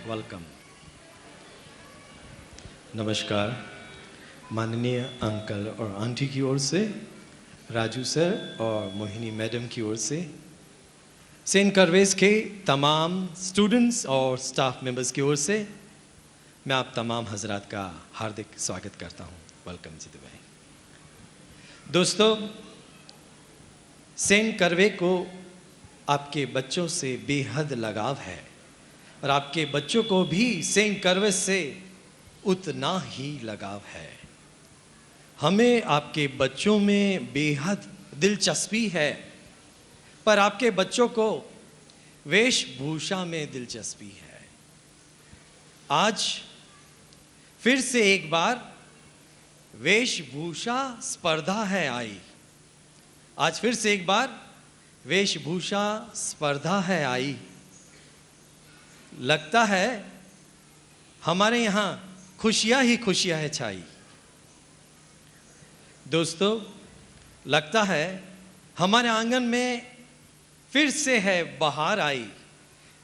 Welcome. नमस्कार माननीय uncle और आंटी की ओर से, राजू सर और मोहिनी मैडम की ओर से, सेंट करवेस के तमाम स्टूडेंट्स और स्टाफ मेंबर्स की ओर से मैं आप तमाम हजरात का हार्दिक स्वागत करता हूं। वेलकम जी भाई। दोस्तों, सेंट करवे को आपके बच्चों से बेहद लगाव है और आपके बच्चों को भी सेंट करवे से उतना ही लगाव है। हमें आपके बच्चों में बेहद दिलचस्पी है, पर आपके बच्चों को वेशभूषा में दिलचस्पी है। आज फिर से एक बार वेशभूषा स्पर्धा है आई। आज फिर से एक बार वेशभूषा स्पर्धा है आई। लगता है हमारे यहाँ खुशियाँ ही खुशियाँ है छाई। दोस्तों, लगता है हमारे आंगन में फिर से है बहार आई,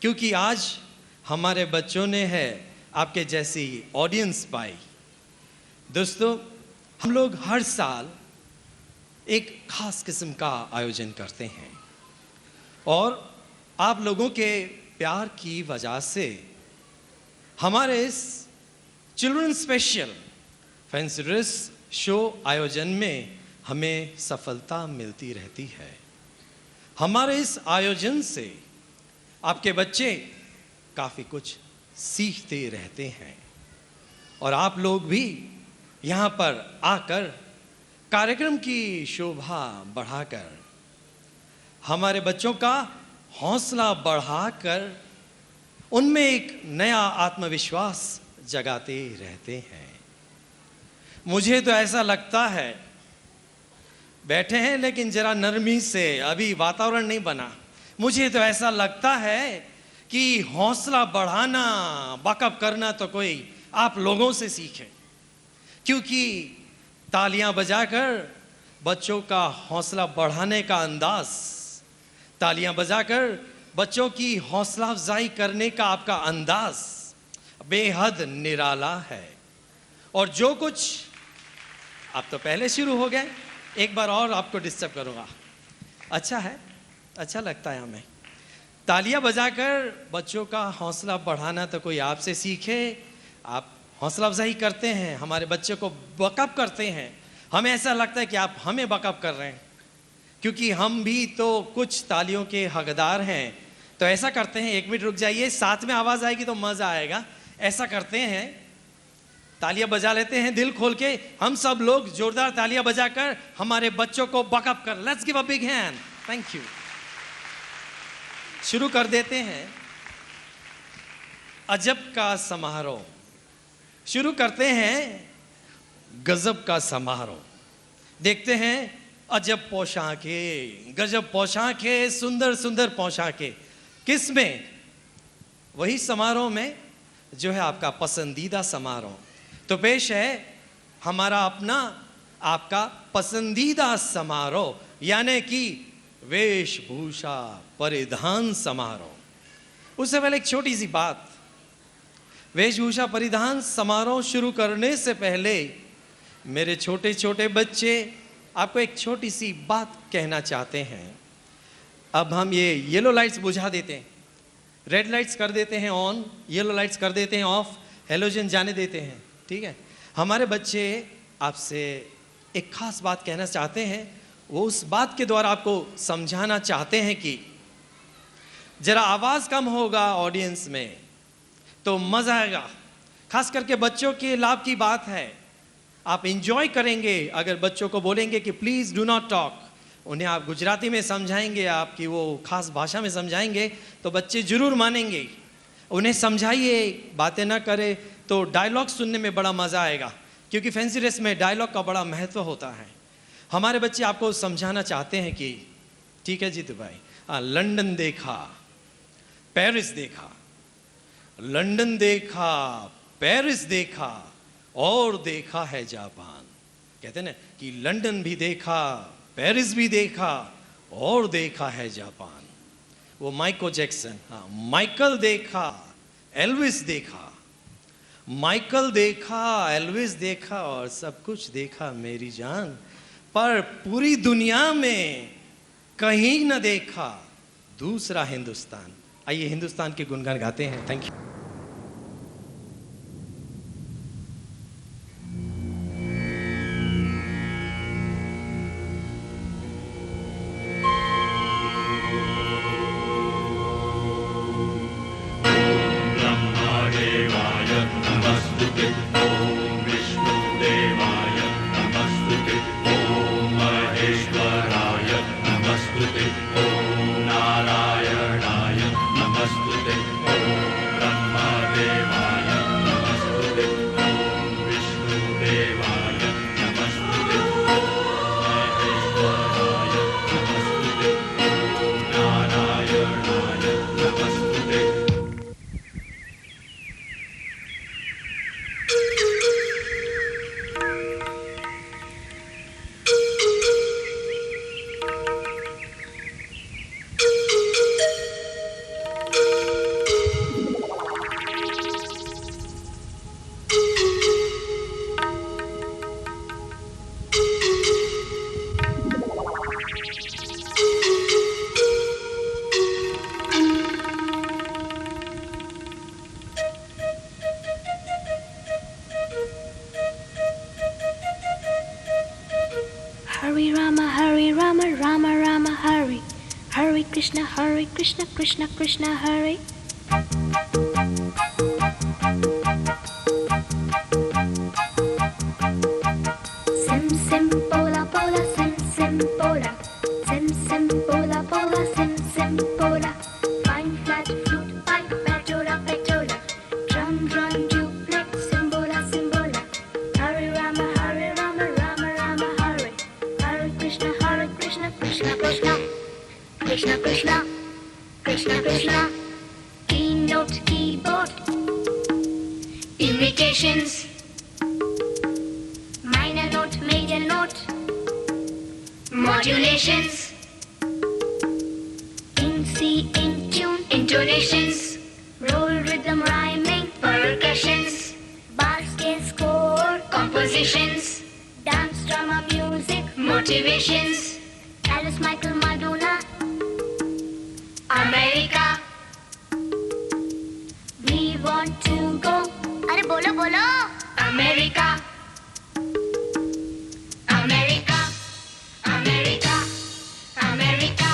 क्योंकि आज हमारे बच्चों ने है आपके जैसी ऑडियंस पाई। दोस्तों, हम लोग हर साल एक खास किस्म का आयोजन करते हैं और आप लोगों के प्यार की वजह से हमारे इस children special fancy dress show आयोजन में हमें सफलता मिलती रहती है। हमारे इस आयोजन से आपके बच्चे काफ़ी कुछ सीखते रहते हैं और आप लोग भी यहाँ पर आकर कार्यक्रम की शोभा बढ़ाकर हमारे बच्चों का हौसला बढ़ाकर उनमें एक नया आत्मविश्वास जगाते रहते हैं। मुझे तो ऐसा लगता है, बैठे हैं लेकिन जरा नरमी से, अभी वातावरण नहीं बना, मुझे तो ऐसा लगता है कि हौसला बढ़ाना, बकअप करना तो कोई आप लोगों से सीखे, क्योंकि तालियां बजाकर बच्चों का हौसला बढ़ाने का अंदाज, तालियां बजाकर बच्चों की हौसला अफजाई करने का आपका अंदाज बेहद निराला है। और जो कुछ आप तो पहले शुरू हो गए, एक बार और आपको डिस्टर्ब करूंगा। अच्छा है, अच्छा लगता है हमें। तालियां बजाकर बच्चों का हौसला बढ़ाना तो कोई आपसे सीखे। आप हौसला अफजाई करते हैं, हमारे बच्चे को बकअप करते हैं, हमें ऐसा लगता है कि आप हमें बकअप कर रहे हैं, क्योंकि हम भी तो कुछ तालियों के हकदार हैं। तो ऐसा करते हैं, 1 मिनट रुक जाइए, साथ में आवाज़ आएगी तो मज़ा आएगा। ऐसा करते हैं, तालियां बजा लेते हैं दिल खोल के, हम सब लोग जोरदार तालियां बजाकर हमारे बच्चों को बकअप कर। Let's give a big hand. Thank you. शुरू कर देते हैं अजब का समारोह, शुरू करते हैं गजब का समारोह। देखते हैं अजब पोशाकें, गजब पोशाकें, सुंदर सुंदर पोशाकें, किस में? वही समारोह में जो है आपका पसंदीदा समारोह। तो पेश है हमारा अपना आपका पसंदीदा समारोह, यानी कि वेशभूषा परिधान समारोह। उससे पहले एक छोटी सी बात, वेशभूषा परिधान समारोह शुरू करने से पहले मेरे छोटे छोटे बच्चे आपको एक छोटी सी बात कहना चाहते हैं। अब हम ये येलो लाइट्स बुझा देते हैं, रेड लाइट्स कर देते हैं ऑन, येलो लाइट्स कर देते हैं ऑफ, हेलोजन जाने देते हैं, ठीक है। हमारे बच्चे आपसे एक खास बात कहना चाहते हैं, वो उस बात के द्वारा आपको समझाना चाहते हैं कि जरा आवाज़ कम होगा ऑडियंस में तो मज़ा आएगा। खास करके बच्चों के लाभ की बात है, आप इंजॉय करेंगे अगर बच्चों को बोलेंगे कि प्लीज़ डू नॉट टॉक। उन्हें आप गुजराती में समझाएंगे, आपकी वो खास भाषा में समझाएंगे तो बच्चे ज़रूर मानेंगे। उन्हें समझाइए, बातें ना करे तो डायलॉग सुनने में बड़ा मज़ा आएगा, क्योंकि फैंसी ड्रेस में डायलॉग का बड़ा महत्व होता है। हमारे बच्चे आपको समझाना चाहते हैं कि ठीक है जीतू भाई, लंदन देखा, पेरिस देखा, लंदन देखा, पेरिस देखा और देखा है जापान। कहते हैं ना कि लंदन भी देखा, पेरिस भी देखा और देखा है जापान। वो माइकल जैक्सन, हाँ माइकल देखा, एल्विस देखा, माइकल देखा, एल्विस देखा और सब कुछ देखा मेरी जान, पर पूरी दुनिया में कहीं न देखा दूसरा हिंदुस्तान। आइए हिंदुस्तान के गुणगान गाते हैं। Thank you. नारायणाय नमस्तुते। ओम Hare Rama, Rama Rama, Hare. Hare Krishna, Krishna Krishna, Hare. Sim sim pola pola, sim sim pola. Sim sim pola pola, sim sim pola. Fine flat flute, pipe, patola patola. Drum drum duplex, simbola simbola. Hare Rama, Rama Rama, Hare. Hare Krishna, Krishna Krishna. Krishna Krishna, Krishna Krishna. Keynote, keyboard. Imitations. Minor note, major note. Modulations. In C, in tune, intonations. Roll, rhythm, rhyming, percussions. Bar, scale, score, compositions. Dance, drama, music, motivations. Alice, Michael, Madonna. America. We want to go. अरे बोलो बोलो. America. America. America. America.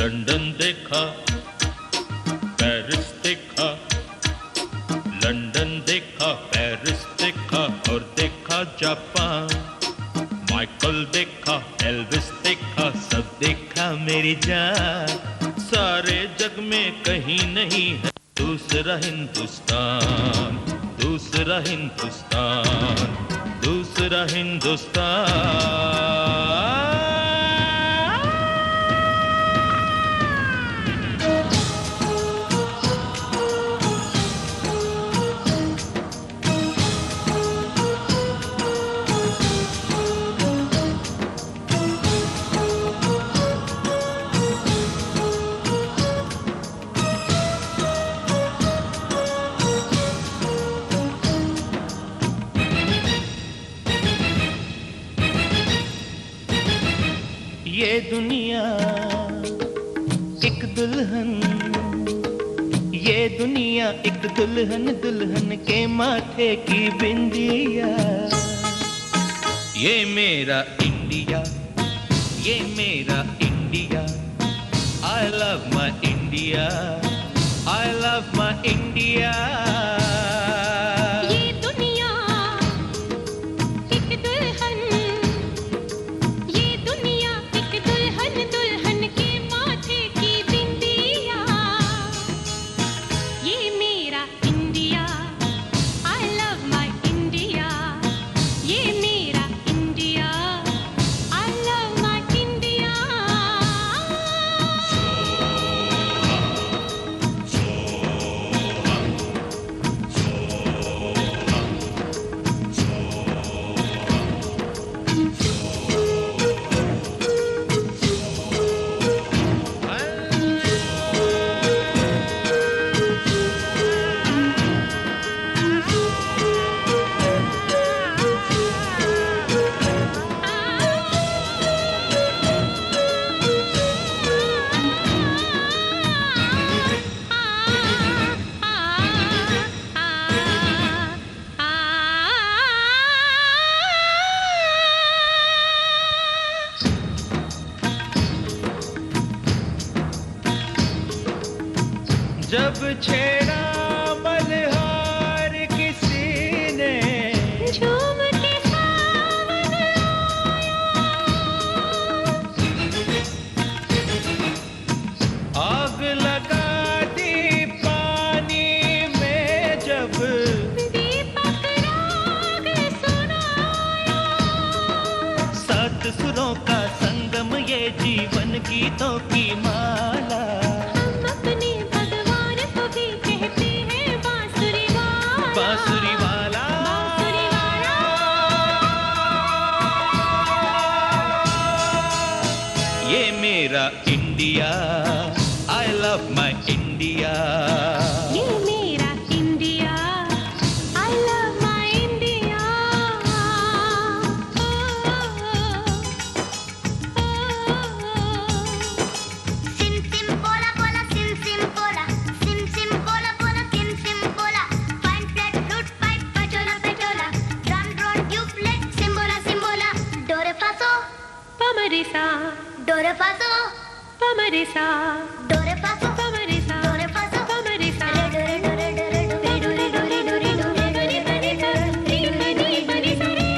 London देखा, Paris देखा, London देखा, Paris देखा और देखा Japan. Michael देखा, एल्विस देखा, सब देखा मेरी जान। सारे जग में कहीं नहीं है दूसरा हिंदुस्तान, दूसरा हिंदुस्तान, दूसरा हिंदुस्तान। ये दुनिया एक दुल्हन, ये दुनिया एक दुल्हन, दुल्हन के माथे की बिंदिया। ये मेरा इंडिया, ये मेरा India. I love my India, I love my India। जब छेड़ा मल्हार किसी ने, झूम के सावन आया। आग लगा दी पानी में जब दीपक राग सुनाया। सात सुरों का संगम ये जीवन गीतों की माला। हम अपने भगवान को भी कहते हैं India, I love my India. ये मेरा India, I love my India. Sim sim bola bola sim sim bola sim sim bola bola sim sim bola fine flat flute pipe patola patola drum drone duplex simbola simbola do re fa so पमरिसा do re fa so पमरिसा do re fa so पमरिसा do re fa so पमरिसा re do re do re do re do re do re do re do re do re do re do re do re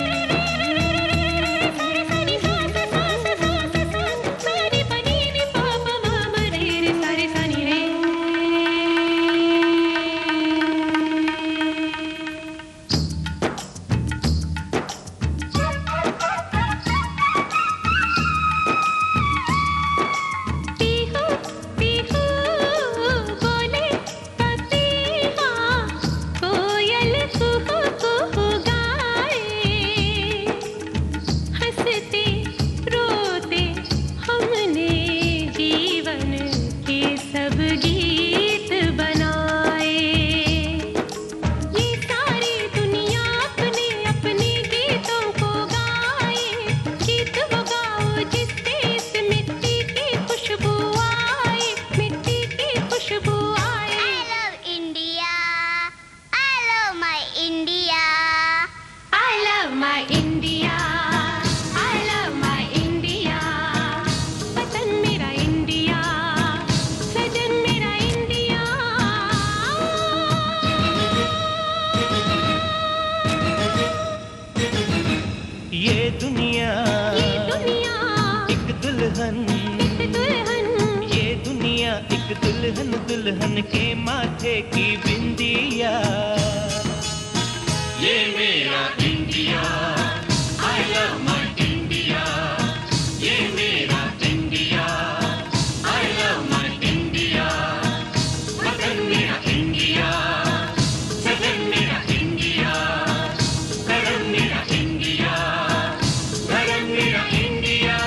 Pihu Pihu बोले पपीहा, कोयल कुहू कुहू गाए, हंसते रोते हमने जीवन के सब गीत बनाए। ये सारी दुनिया अपने अपने गीतों को गाए, गीत वो गाओ जिससे इस मिट्टी की खुशबू आए, मिट्टी की खुशबू आए। I love India. I love my India. I love my India, I love my India. वतन मेरा इंडिया, सजन मेरा इंडिया। ये दुनिया ये दुनिया एक दुल्हन, एक दुल्हन, ये दुनिया एक दुल्हन, दुल्हन के माथे की बिंदिया। ये मेरा India, I love my India. ये मेरा India, I love my India. वतन मेरा इंडिया, सजन मेरा इंडिया, करम मेरा इंडिया, धर्म मेरा India.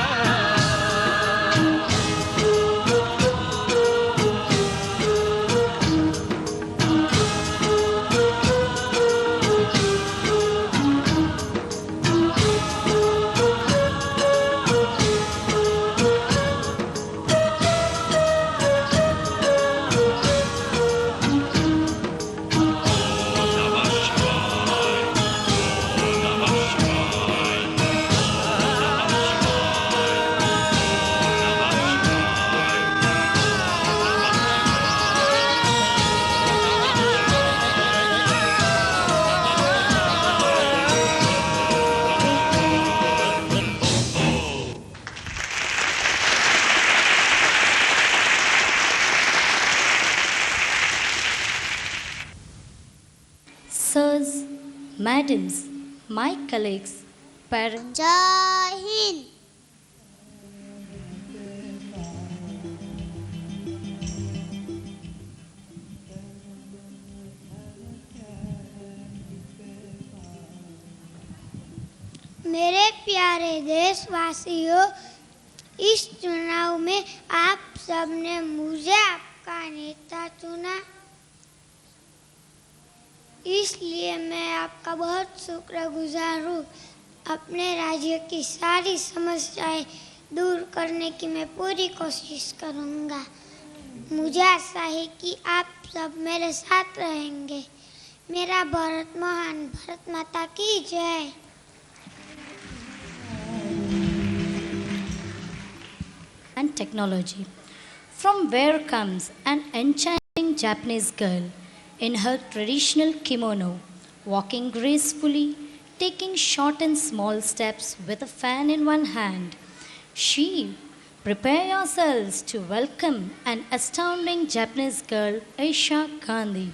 Sirs, madams, my colleagues, parents, जय हिंद। मेरे प्यारे देशवासियों, इस चुनाव में आप सबने मुझे आपका नेता चुना, इसलिए मैं आपका बहुत शुक्रगुजार हूँ। अपने राज्य की सारी समस्याएं दूर करने की मैं पूरी कोशिश करूँगा। मुझे आशा है कि आप सब मेरे साथ रहेंगे। मेरा भारत महान, भारत माता की जय। and technology. From where comes an enchanting Japanese girl in her traditional kimono, walking gracefully, taking short and small steps with a fan in one hand. She, prepare yourselves to welcome an astounding Japanese girl, Aisha Gandhi.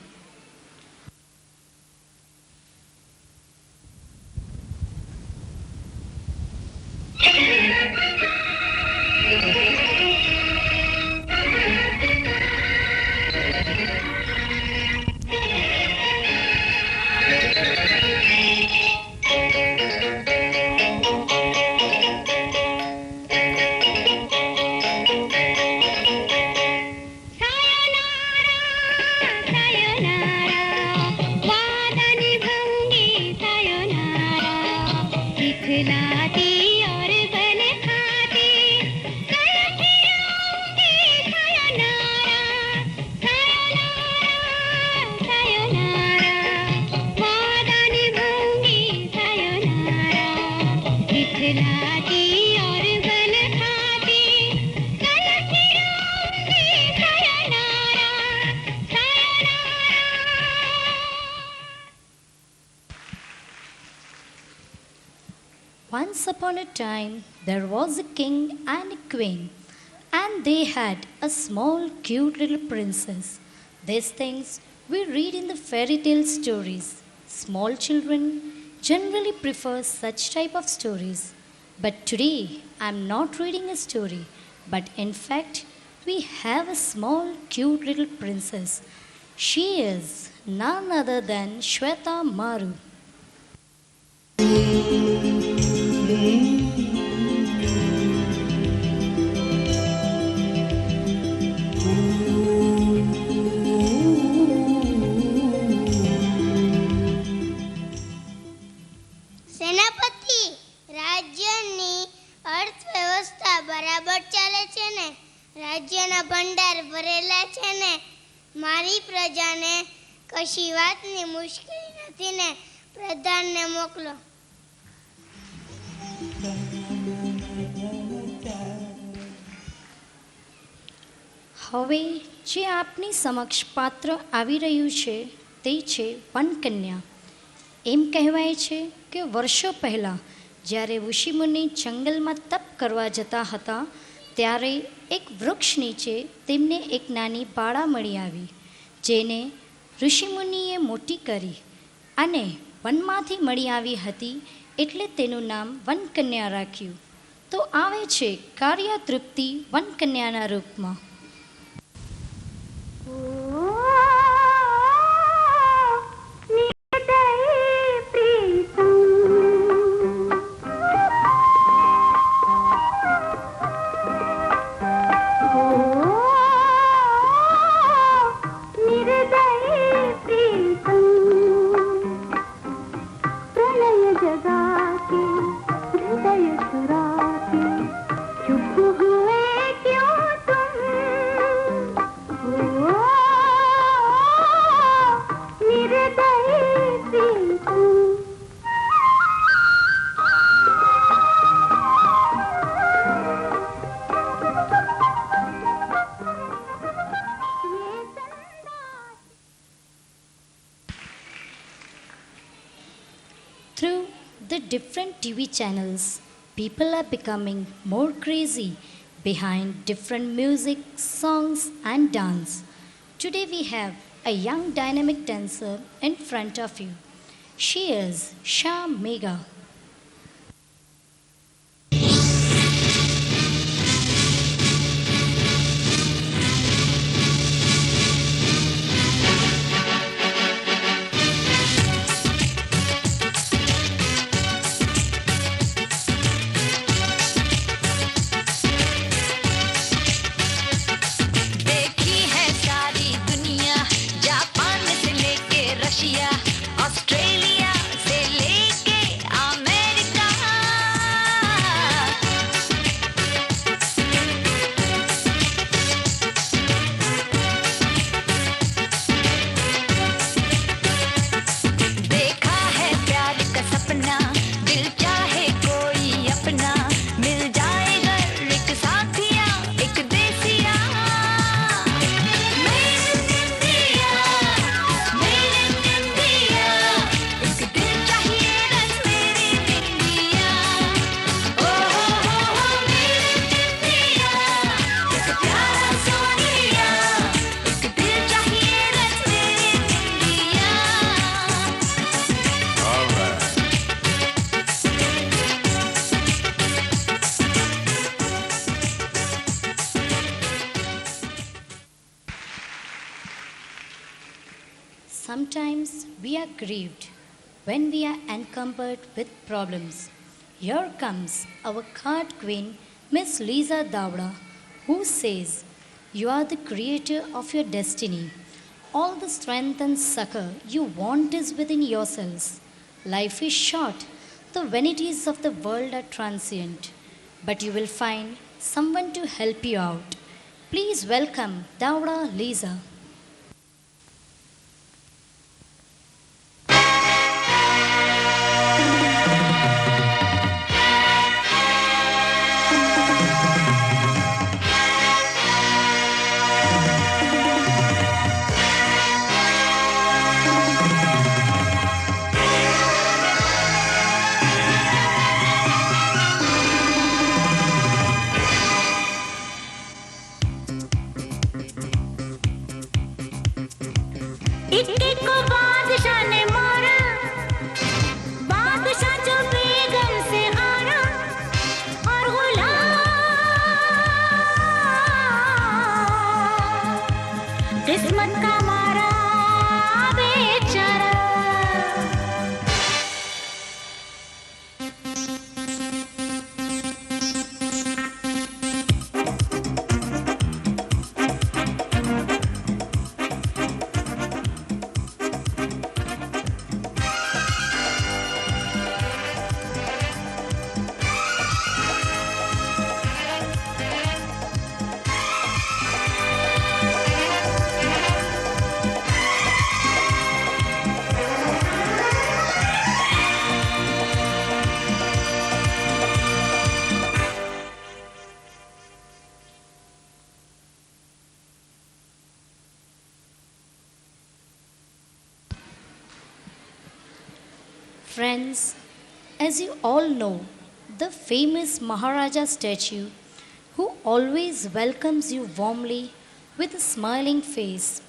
Once upon a time, there was a king and a queen, and they had a small, cute little princess. These things we read in the fairy tale stories. Small children generally prefer such type of stories. But today, I'm not reading a story, but in fact, we have a small, cute little princess. She is none other than Shweta Maru. સેનાપતિ, રાજ્યની અર્થવ્યવસ્થા બરાબર ચાલે છે ને? રાજ્યના ભંડાર ભરેલા છે ને? મારી પ્રજાને કશી વાતની મુશ્કેલી નથી ને? પ્રધાનને મોકલો. હવે જે આપની સમક્ષ પાત્ર આવી રહ્યું છે તે છે વનકન્યા. એમ કહેવાય છે કે વર્ષો પહેલાં જ્યારે ઋષિમુનિ જંગલમાં તપ કરવા જતા હતા ત્યારે એક વૃક્ષ નીચે તેમને એક નાની બાળા મળી આવી, જેને ઋષિમુનિએ મોટી કરી અને વનમાંથી મળી આવી હતી એટલે તેનું નામ વનકન્યા રાખ્યું. તો આવે છે કાર્ય તૃપ્તિ વનકન્યાના રૂપમાં. Through the different TV channels, people are becoming more crazy behind different music, songs, and dance. Today we have a young dynamic dancer in front of you. She is Sha Mega. देखी है सारी दुनिया, Japan से लेके Russia, Australia से लेके America. देखा है प्यार का सपना, दिल चाहे कोई अपना, मिल जाएगा एक साथिया, एक देसिया. मेरे इंडिया, मेरे इंडिया, एक दिल चाहिए बस मेरे इंडिया. ओ हो मेरे इंडिया, एक प्यारा सोनिया, एक दिल चाहिए बस मेरे India. Sometimes we are grieved when we are encumbered with problems. Here comes our card queen, Miss Lisa Davda, who says, "You are the creator of your destiny. All the strength and succor you want is within yourselves. Life is short. The vanities of the world are transient. But you will find someone to help you out." Please welcome Davda Lisa. इक्के को बादशाह ने मारा, बादशाह जो बेगम से हारा, और गुलाम किस्मत का मारा बेचारा। Friends, as you all know, the famous Maharaja statue who always welcomes you warmly with a smiling face.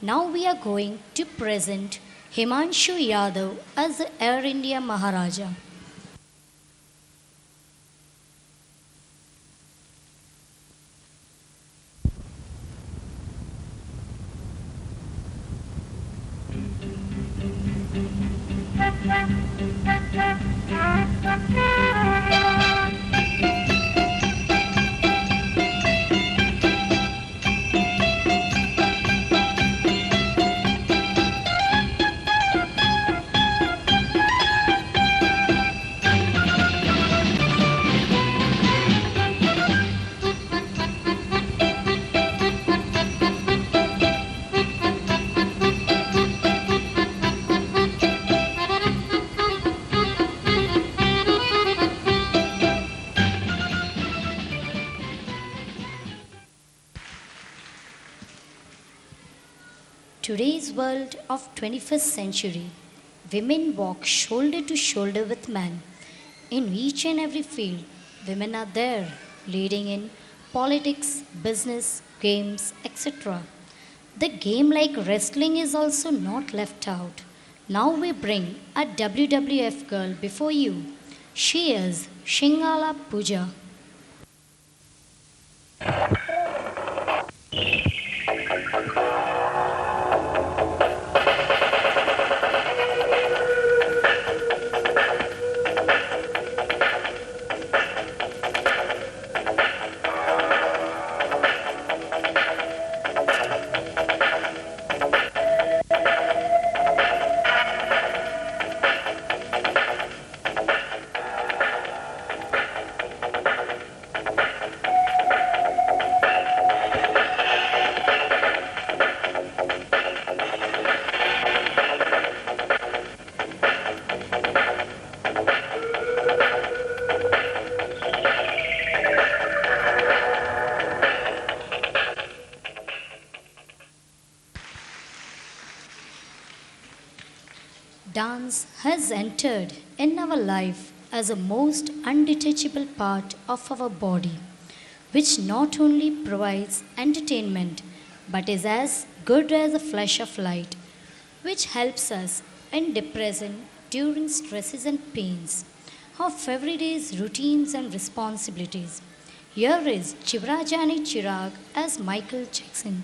Now we are going to present Himanshu Yadav as the Air India Maharaja. Today's world of 21st century, women walk shoulder to shoulder with men. In each and every field, women are there, leading in politics, business, games, etc. The game like wrestling is also not left out. Now we bring a WWF girl before you. She is Shingala Pooja. Dance has entered in our life as a most undetachable part of our body, which not only provides entertainment but is as good as a flash of light, which helps us in depression during stresses and pains of everyday's routines and responsibilities. Here is Chivrajani Chirag as Michael Jackson.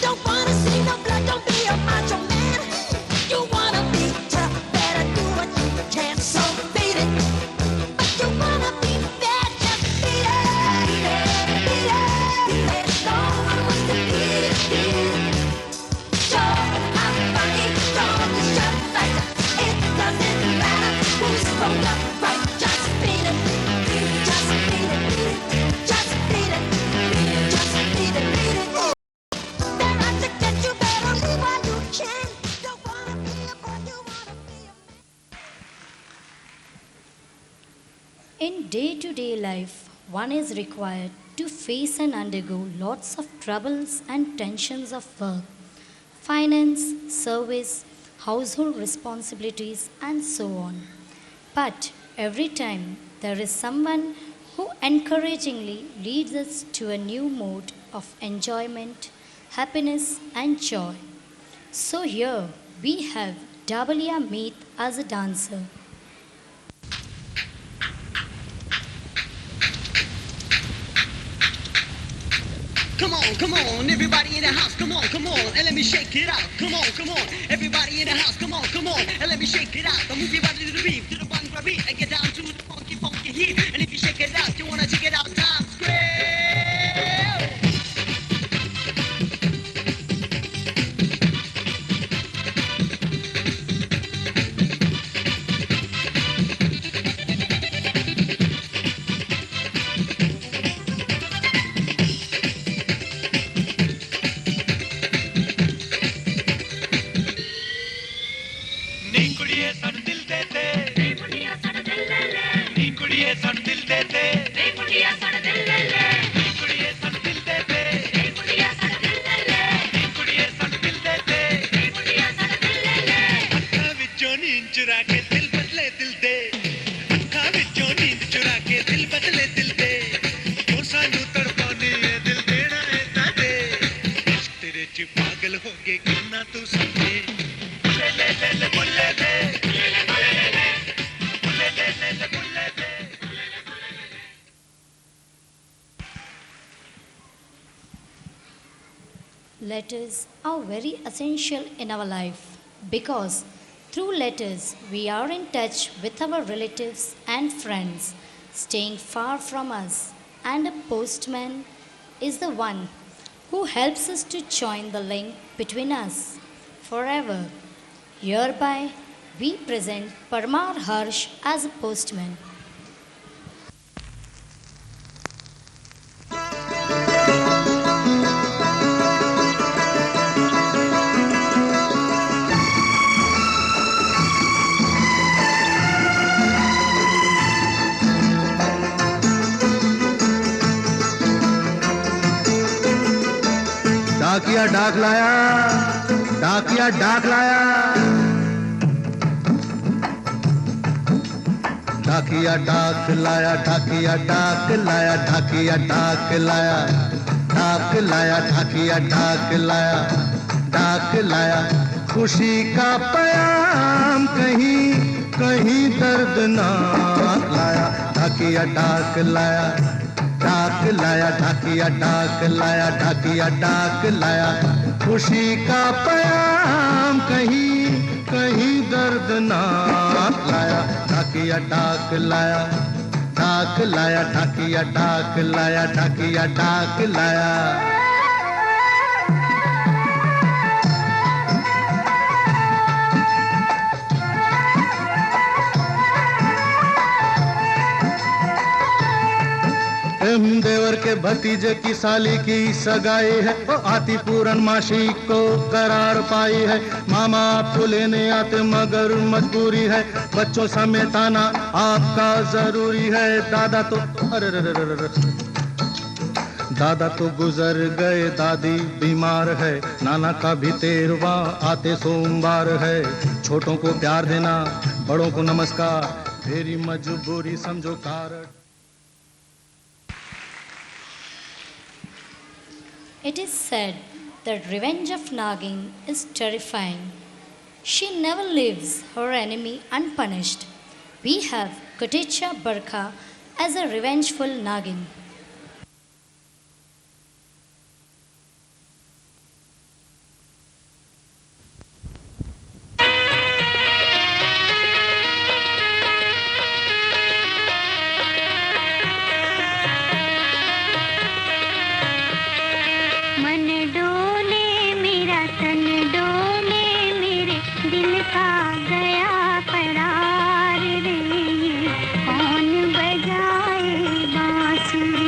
Don't wanna see day-to-day life, one is required to face and undergo lots of troubles and tensions of work, finance, service, household responsibilities, and so on. But every time there is someone who encouragingly leads us to a new mode of enjoyment, happiness, and joy. So here we have Dabalia Meet as a dancer. Come on, everybody in the house, come on, and let me shake it out. Come on, everybody in the house, come on, and let me shake it out. Move your body to the beat, to the one beat, and get down to the funky heat. And if you shake it out, you wanna check it out, time square. Letters are very essential in our life because through letters we are in touch with our relatives and friends staying far from us, and a postman is the one who helps us to join the link between us forever. Hereby we present Parmar Harsh as a postman. डाकिया डाक लाया, डाकिया डाक लाया, डाकिया डाक लाया, डाकिया डाक लाया, डाकिया डाक लाया, डाक लाया, डाकिया डाक लाया, डाक लाया, खुशी का पैगाम कहीं कहीं दर्दनाक लाया, डाकिया डाक लाया, डाक लाया, डाकिया डाक लाया, डाकिया डाक लाया, खुशी का पैगाम कहीं कहीं दर्दनाक लाया, डाकिया डाक लाया, डाक लाया, डाकिया डाक लाया, डाकिया डाक लाया। देवर के भतीजे की साली की सगाई है, वो आती पूर्णमासी को करार पाई है। मामा आपको लेने आते मगर मजबूरी है, बच्चों समेत आना आपका जरूरी है। दादा तो दादा तो गुजर गए, दादी बीमार है, नाना का भी 13वां आते सोमवार है। छोटों को प्यार देना, बड़ों को नमस्कार, तेरी मजबूरी समझो कारण। It is said that revenge of Nagin is terrifying. She never leaves her enemy unpunished. We have Kotecha Barkha as a revengeful Nagin. करार रे, कौन बजाए बांसुरी।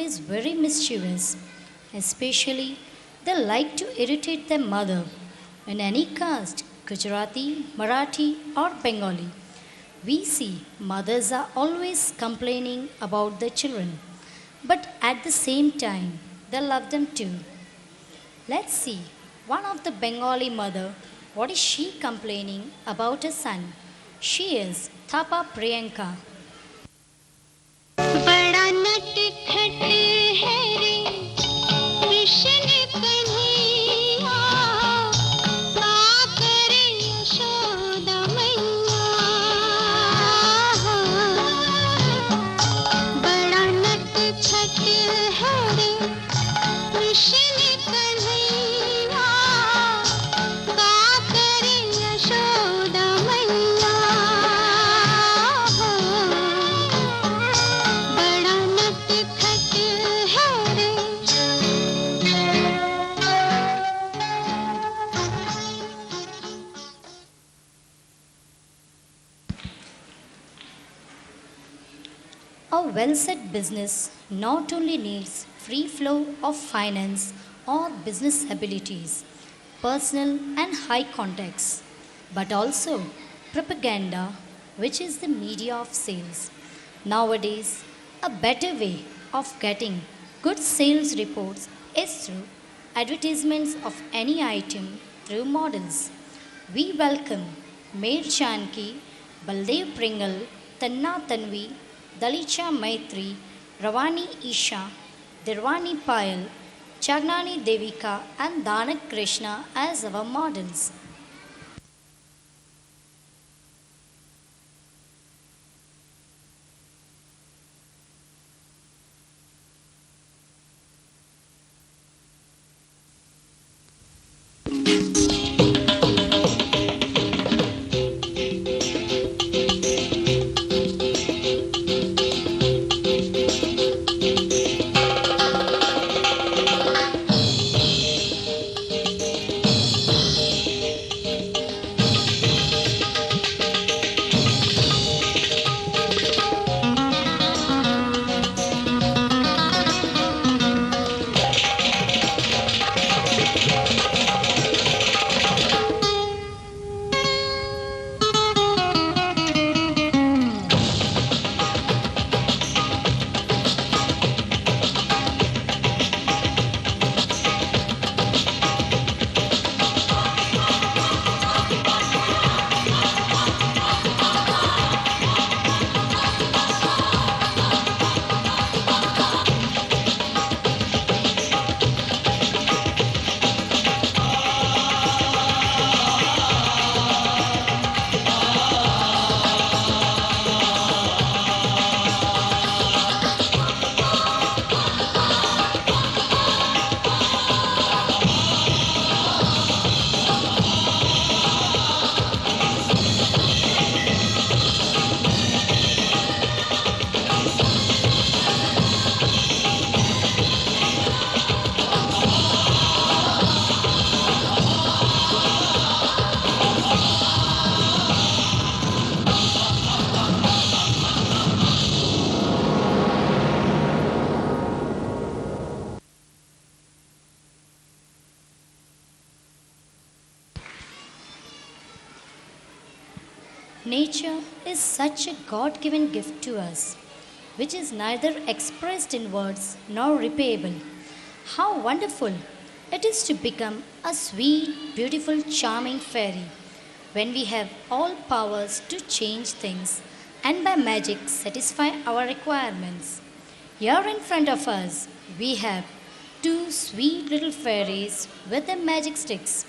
always very mischievous. Especially, they like to irritate their mother. In any caste, Gujarati, Marathi, or Bengali, we see mothers are always complaining about their children, but at the same time, they love them too. Let's see one of the Bengali mother. What is she complaining about her son? She is Thapa Priyanka. बड़ा नटखट है रे कृष्ण कन्हैया का करे यशोदा मैया बड़ा नटखट है रे कृष्ण कन्हैया का करे यशोदा मैया बड़ा नटखट है रे A well set business not only needs free flow of finance or business abilities, personal and high contacts, but also propaganda, which is the media of sales. Nowadays, a better way of getting good sales reports is through advertisements of any item through models. We welcome Maid Chanki, Baldev Pringle, Tanna Tanvi, Dalicha Maitri, Ravani Isha, Dirwani Payal, Chagnani Devika, and Danak Krishna as our models. Nature is such a God given gift to us, which is neither expressed in words nor repayable. How wonderful it is to become a sweet, beautiful, charming fairy when we have all powers to change things and by magic satisfy our requirements. Here in front of us, we have two sweet little fairies with their magic sticks.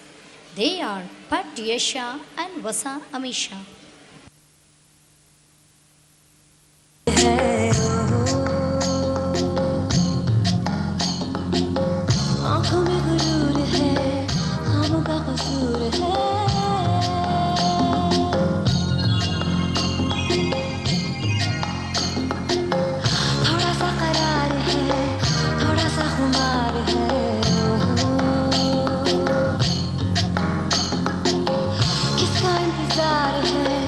They are Pat Yasha and Vasa Amisha. आँखों में गुरूर है, खामों का कसूर है। थोड़ा सा करार है, थोड़ा सा खुमार है। किसका इंतजार है?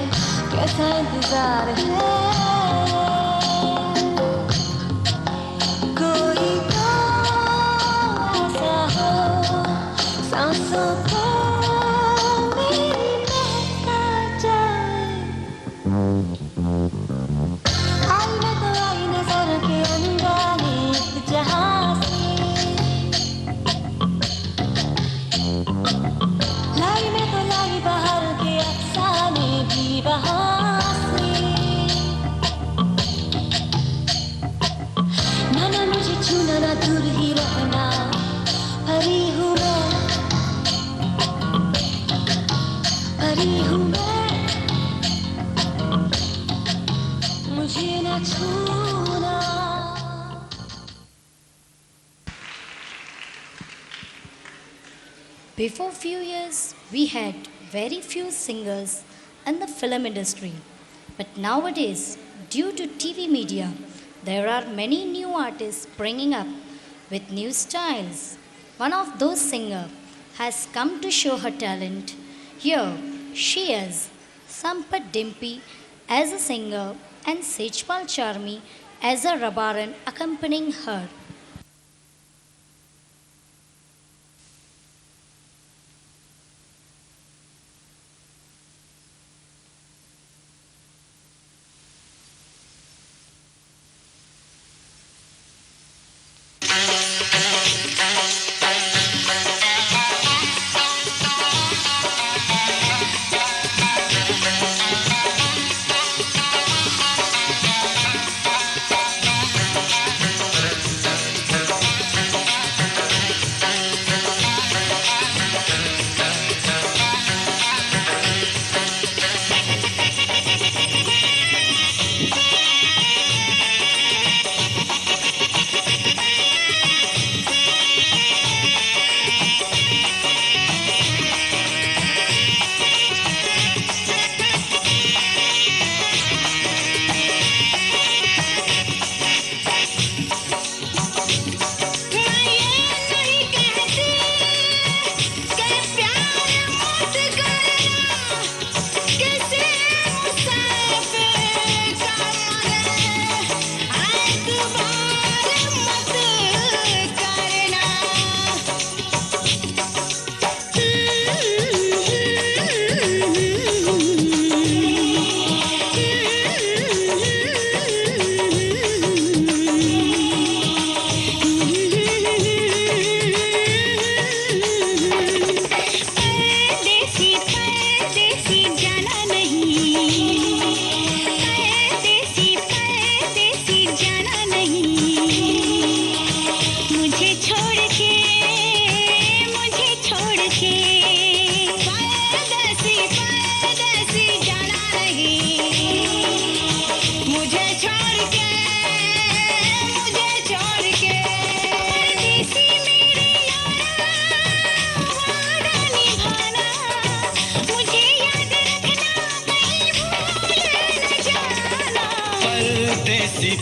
छूना ना दूर ही रहना परी हूँ मैं मुझे ना छूना Before few years, we had very few singers in the film industry. But nowadays, due to TV media, there are many new artists springing up with new styles. One of those singers has come to show her talent. Here, she is Sampat Dimpy as a singer and Sejpal Charmi as a Rabaran accompanying her.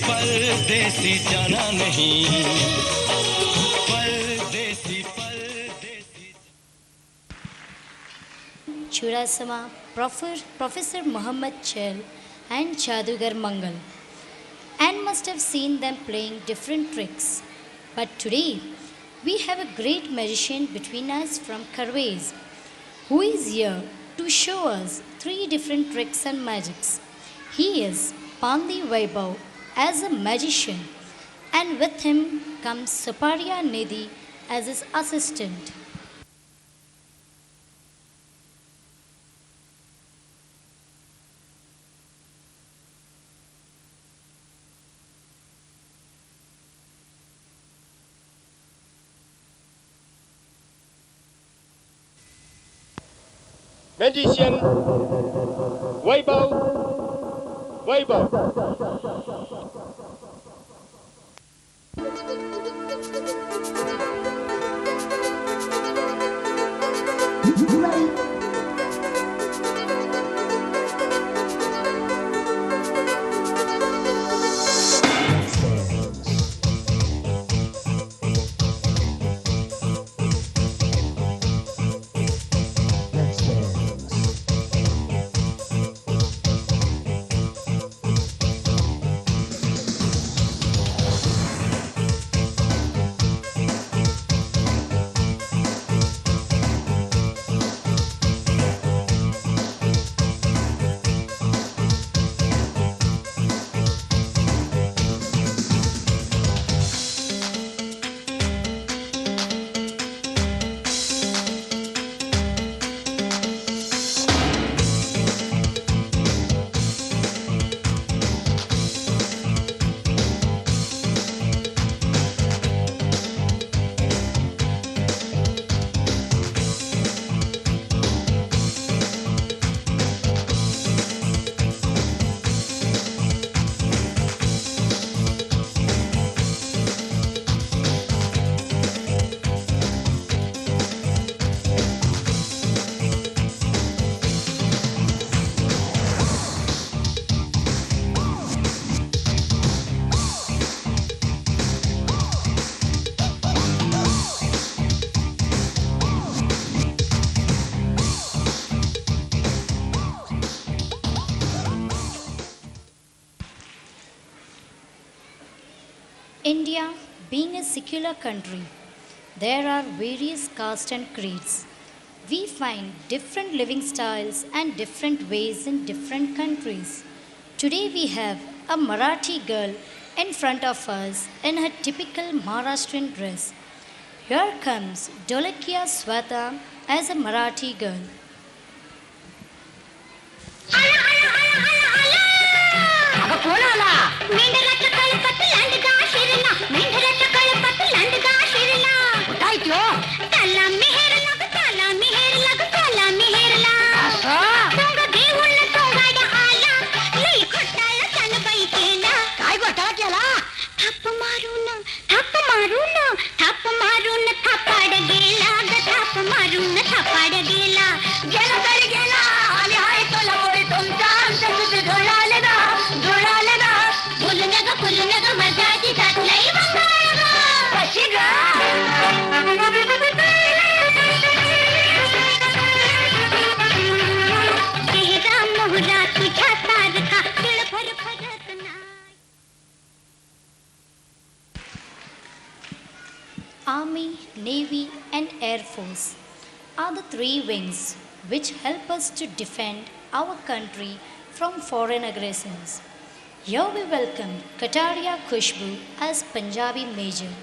परदेसी जाना नहीं परदेसी Churasama, Professor Muhammad Chel and Jadugar Mangal, and must have seen them playing different tricks. But today, we have a great magician between us from Karwez, who is here to show us 3 different tricks and magics. He is Pandi Vaibhav as a magician, and with him comes Suparya Nidhi as his assistant. Magician Vaibhav. India, being a secular country, there are various castes and creeds. We find different living styles and different ways in different countries. Today we have a Marathi girl in front of us in her typical Maharashtrian dress. Here comes Dholakia Swata as a Marathi girl. मेंढराच्या कळपात लांडगा शिरला मेंढराच्या कळपात लांडगा शिरला काय त्यो त्याला मेहेर लाग त्याला मेहेर लाग त्याला मेहेर लाग सोंग घेऊन सोंगाड्या आला लई घोटाळा त्यानं बाई केला काय घोटाळा केला थाप मारून थापाड गेला ग थाप मारून थापाड गेला गेला तर गेला आणि हाय तुला पोरी तुमचा आमच्या तुझे ढोळाले ना फुलने ग मजाची जात लई बंगाळ ग कशी ग चेहरा मोहरा तुझ्या सारखा तिळभर फरक नाही. Army, Navy, and Air Force are the three wings which help us to defend our country from foreign aggressions. Here we welcome Kataria Khushbu as Punjabi Major.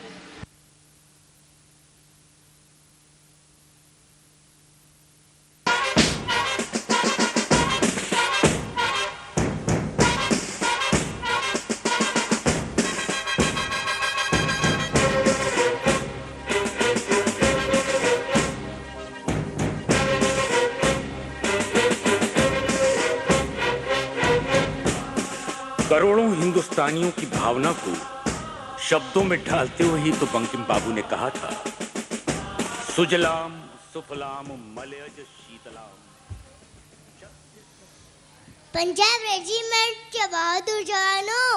करोड़ों हिंदुस्तानियों की भावना को शब्दों में ढालते हुए ही तो बंकिम बाबू ने कहा था, सुजलाम सुफलाम मलयज शीतलाम। पंजाब रेजिमेंट के बहादुर जवानों,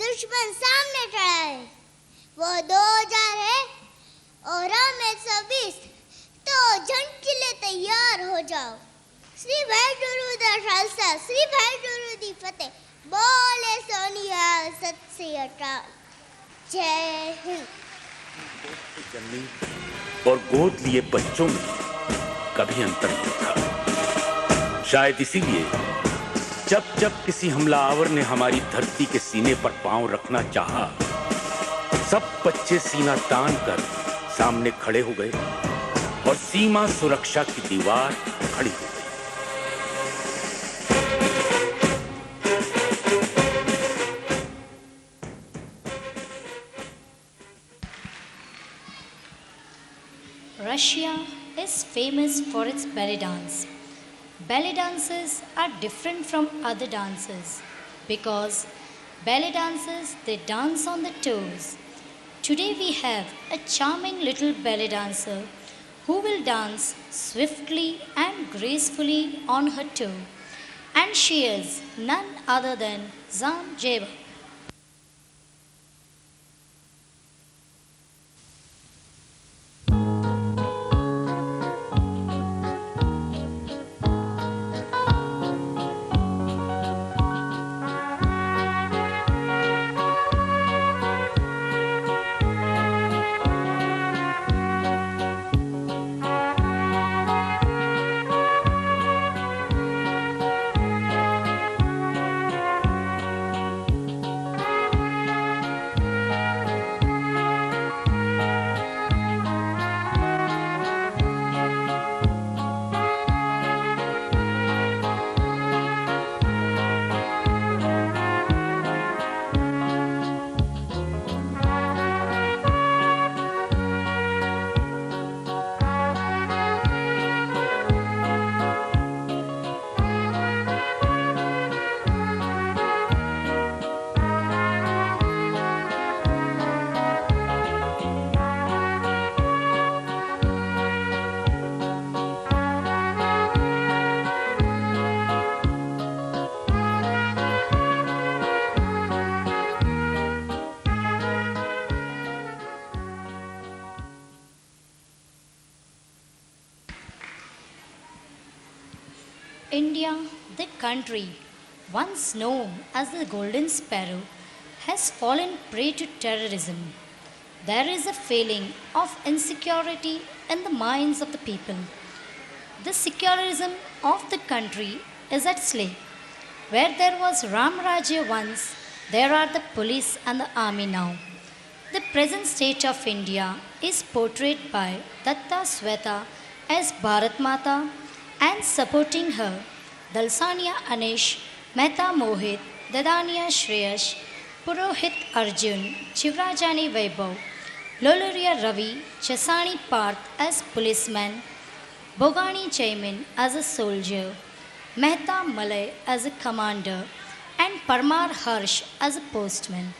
दुश्मन सामने खड़ा है, वो 2000 है और हम 120, तो जंग के लिए तैयार हो जाओ। श्री भाई गुरु दा खालसा, श्री भाई गुरु दी फतेह, बोले सोनिया सत श्री अकाल, जय हिंद। जन्मी और गोद लिए बच्चों में कभी अंतर नहीं था। शायद इसीलिए जब जब किसी हमलावर ने हमारी धरती के सीने पर पांव रखना चाहा, सब बच्चे सीना तान कर सामने खड़े हो गए और सीमा सुरक्षा की दीवार खड़ी हो गई। Russia is famous for its belly dance. Belly dances are different from other dances because belly dancers, they dance on the toes. Today we have a charming little belly dancer who will dance swiftly and gracefully on her toe. And she is none other than Zam Jeba. India, the country once known as the Golden Sparrow, has fallen prey to terrorism. There is a feeling of insecurity in the minds of the people. The secularism of the country is at stake. Where there was Ram Rajya once, there are the police and the army now. The present state of India is portrayed by Datta Sweta as Bharat Mata and supporting her Dalsania Anish, Mehta Mohit, Dadania Shreyash, Purohit Arjun, Chivrajani Vaibhav, Loluria Ravi, Chasani Parth as policeman, Bogani Jaimin as a soldier, Mehta Malay as a commander, and Parmar Harsh as a postman.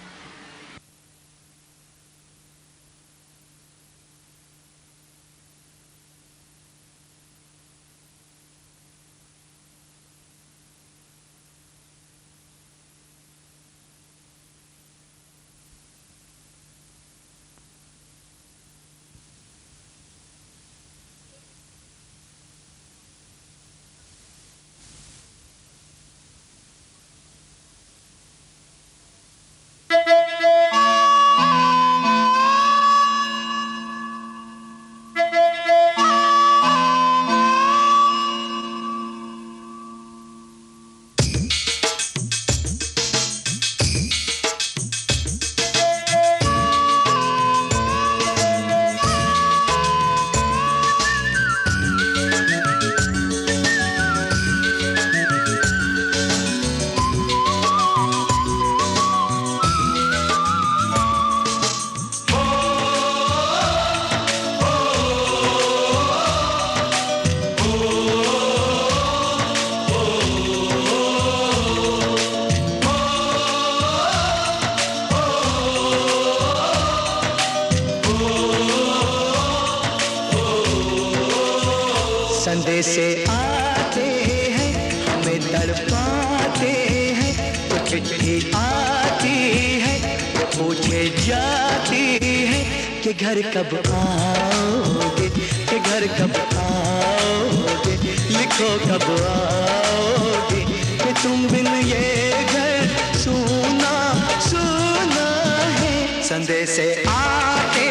संदेशे आते हैं हमें तड़पाते हैं, तो चिट्ठी आती है तो पूछे जाती है कि घर कब आओगे, कि घर कब आओगे, लिखो कब आओगे, कि तुम बिन ये घर सूना सूना है। संदेशे आते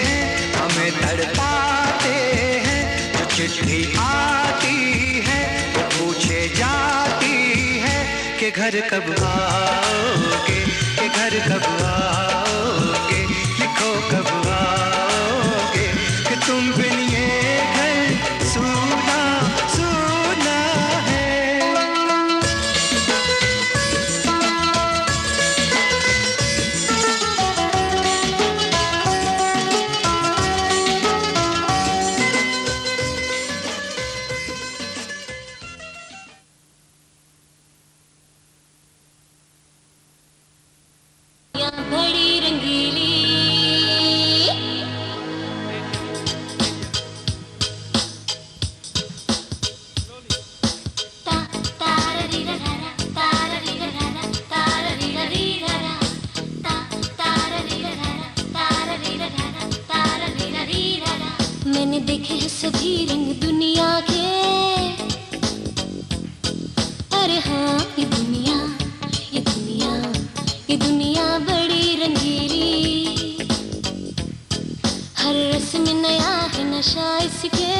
हैं हमें तड़पाते हैं, चिट्ठी आती है वो पूछे जाती है कि घर कब आओगे, कि घर कब आओगे, लिखो कब आओगे, कि तुम बिन ये घर सूना सूना है। बड़ी रंगीली ता तारा री रा रा तारा री रा रा तारा री रा ता तारा री रा तारा री रा तारा री रा। मैंने देखे हैं सभी रंग दुनिया के, अरे हाँ ये दुनिया ये दुनिया ये दुनिया बड़ी रंगीली, हर रस में नया है नशा इसके,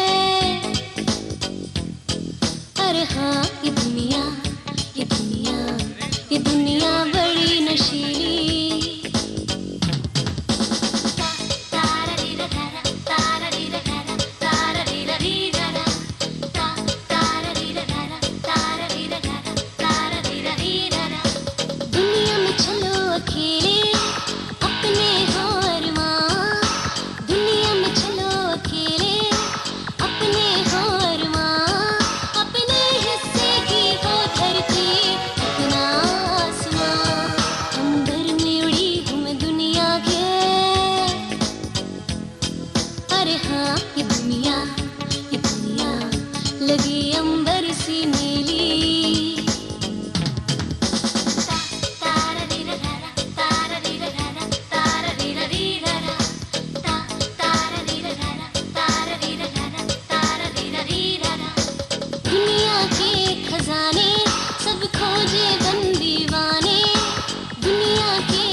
अरे हाँ ये दुनिया ये दुनिया ये दुनिया बड़ी नशीली। तारा री रा तारा री रा तारा री रा तारा री रा तारा री रा तारा री रा। दुनिया में चलो अकेले अपने हो अरमान, दुनिया में चलो अकेले अपने हो अरमान, अपने हिस्से की हो धरती अपना आसमान, अंबर में उड़ी हूँ मैं दुनिया के, अरे हाँ ये दुनिया लगी अंबर सी नीली। दुनिया के खजाने सब खोजे बंदीवाने, दुनिया के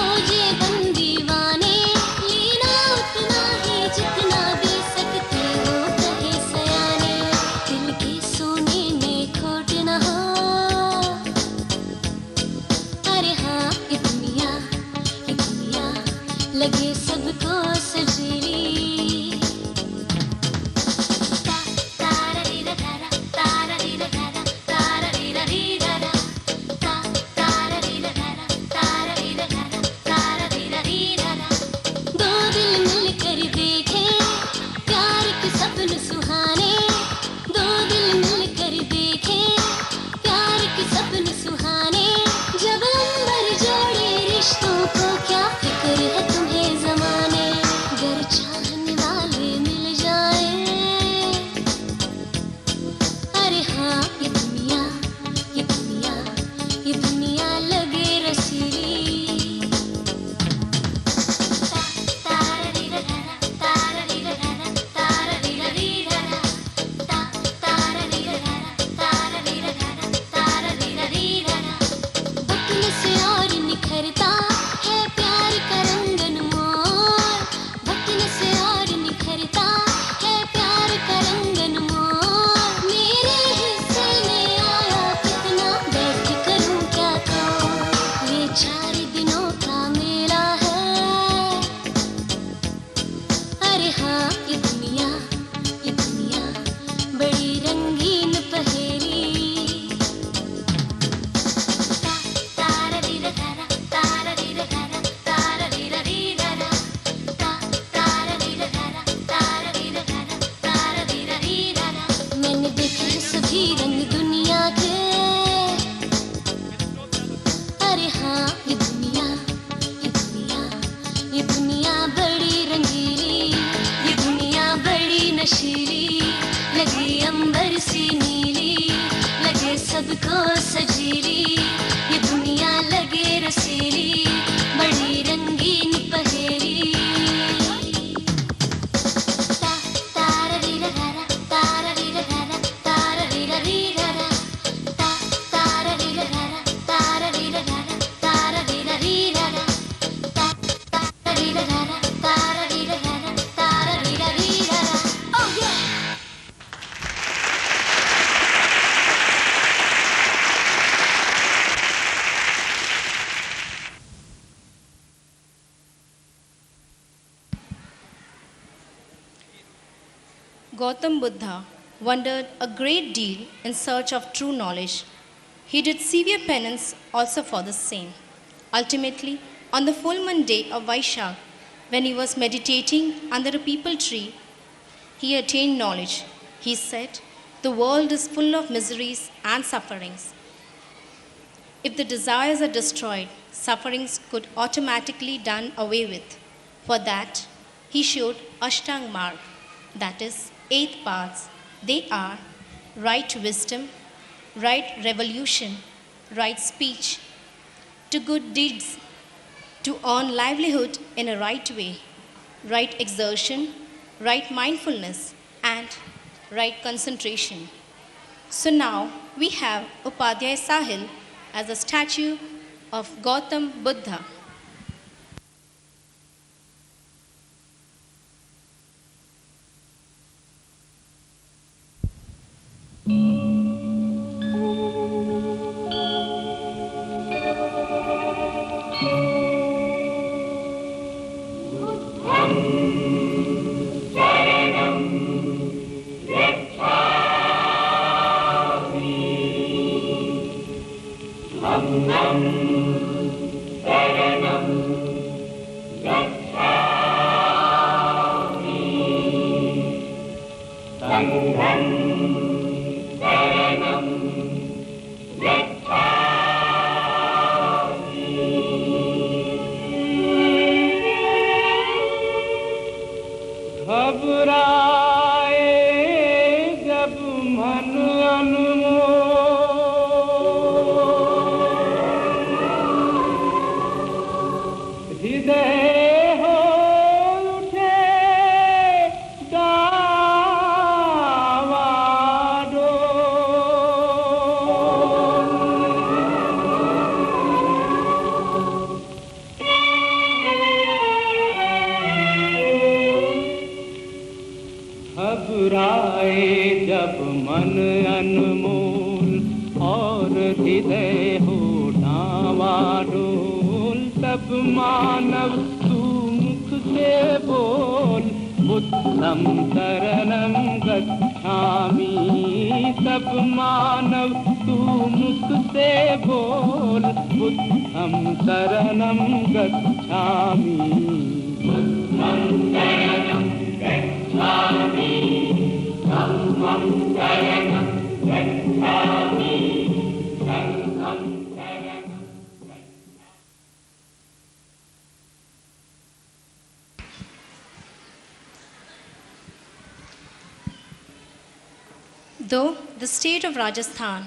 खोजे बंदीवाने, लेना उतना ही जितना दे सकते हो कहे सयाने। दिल के सोने में खोट न हो, अरे हाँ ये दुनिया लगे सबको सजीली। दो दिल मिलकर देखे प्यार के सपन सुहाने, दो दिल मिलकर देखे प्यार के सपन सुहाने। जब अंबर जोड़े रिश्तों को क्या फिक्र है तुम्हें जमाने, गर चाहने वाले मिल जाए, अरे हाँ ये दुनिया लगे रसीली। बकने से और निखरता है प्यार का रंग अनमोल, बकने से और निखरता है प्यार का रंग अनमोल। मेरे हिस्से में आया कितना बैठ करूं क्या तो, ये 4 दिनों का मेला है, अरे हाँ ये दुनिया बड़ी रंगीन पहेली। मैंने देखे हैं सभी रंग दुनिया के, अरे हाँ ये दुनिया बड़ी रंगीली, ये दुनिया बड़ी नशीली, लगी अंबर सी नीली, लगे सबको सजीली। ये दुनिया लगे रसीली, बड़ी रंगीन पहेली। Gautam Buddha wandered a great deal in search of true knowledge. He did severe penance also for the same. Ultimately, on the full moon day of Vaishak, when he was meditating under a peepal tree, he attained knowledge. He said, "The world is full of miseries and sufferings. If the desires are destroyed, sufferings could automatically done away with. For that, he showed Ashtang Marg, that is, 8 paths. They are right wisdom, right revolution, right speech, to good deeds, to earn livelihood in a right way, right exertion, right mindfulness, and right concentration." So now we have Upadhyay Sahil as a statue of Gautam Buddha. Nam मन अनमोल और हृदय हो डावाडोल, सब मानव तू मुख से बोल, बुद्धं शरणं गच्छामि। सब मानव तू मुख से बोल, बुद्धं शरणं गच्छामि। बुद्धं शरणं गच्छामि, धम्मं शरणं गच्छामि, संघं शरणं। Though the state of Rajasthan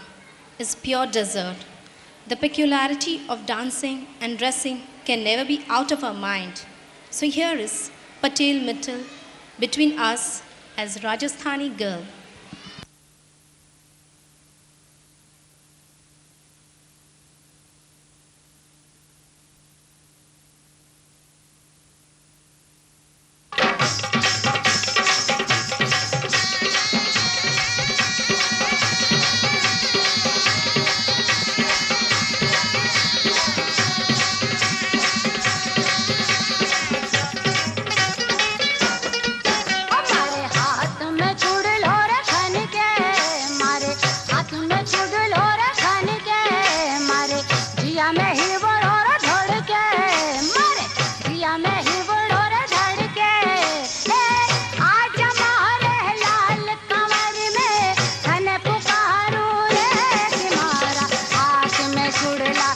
is pure desert, the peculiarity of dancing and dressing can never be out of our mind. So here is Patel Mittal between us as Rajasthani girl. हमारे हाथ में चुड़लो रखन के, मारे हाथ में चुड़लो रखन के, मारे जिया में ही बड़ोर धड़ के, मारे जिया में ही बड़ोर धड़ के। आज हमारे लाल कमर में धन पुकारू रे कि मारा हाथ में चुड़ला।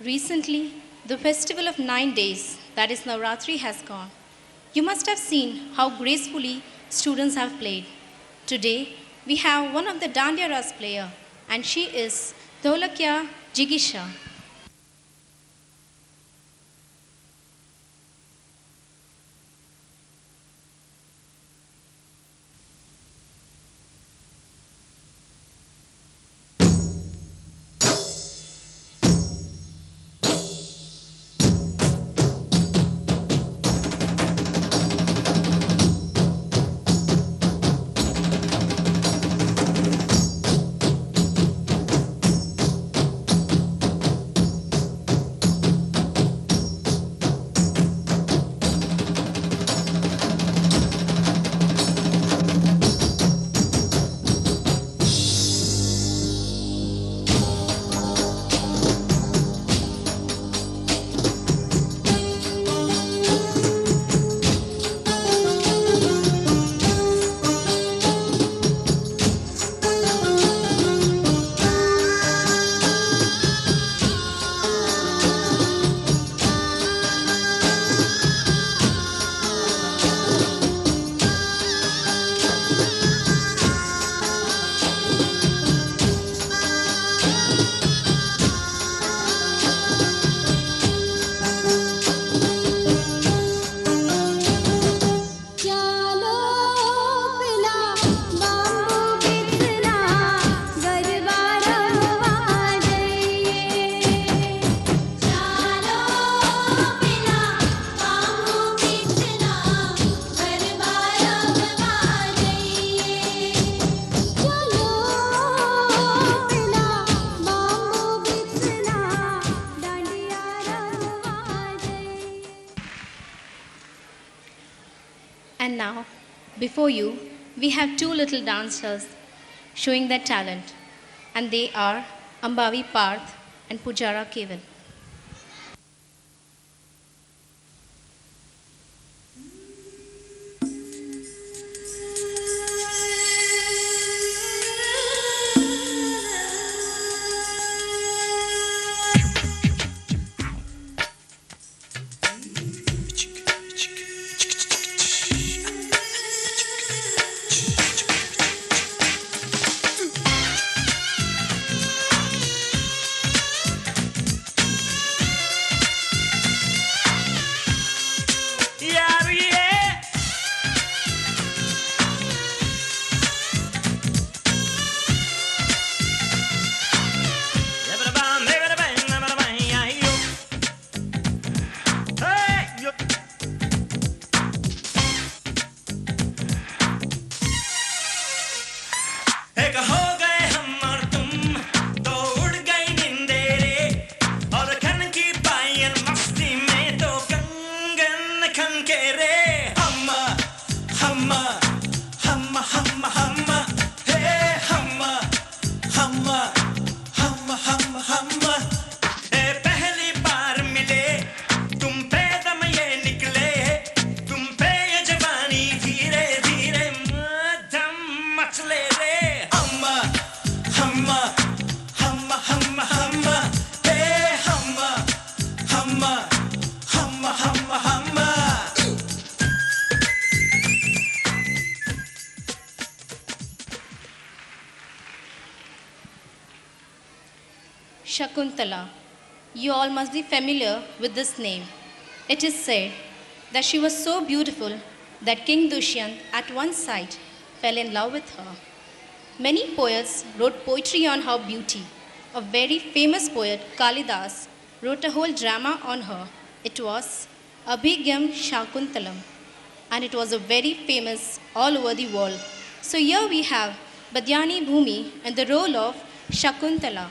Recently, the festival of 9 days, that is Navratri, has gone. You must have seen how gracefully students have played. Today, we have one of the Dandiya Ras player, and she is Dholakya Jigisha. And now, before you, we have two little dancers showing their talent, and they are Ambavi Parth and Pujara Keval. Shakuntala. You all must be familiar with this name. It is said that she was so beautiful that King Dushyant at one sight fell in love with her. Many poets wrote poetry on her beauty. A very famous poet, Kalidas, wrote a whole drama on her. It was Abhigyam Shakuntalam, and it was a very famous all over the world. So here we have Badyani Bhumi in the role of Shakuntala.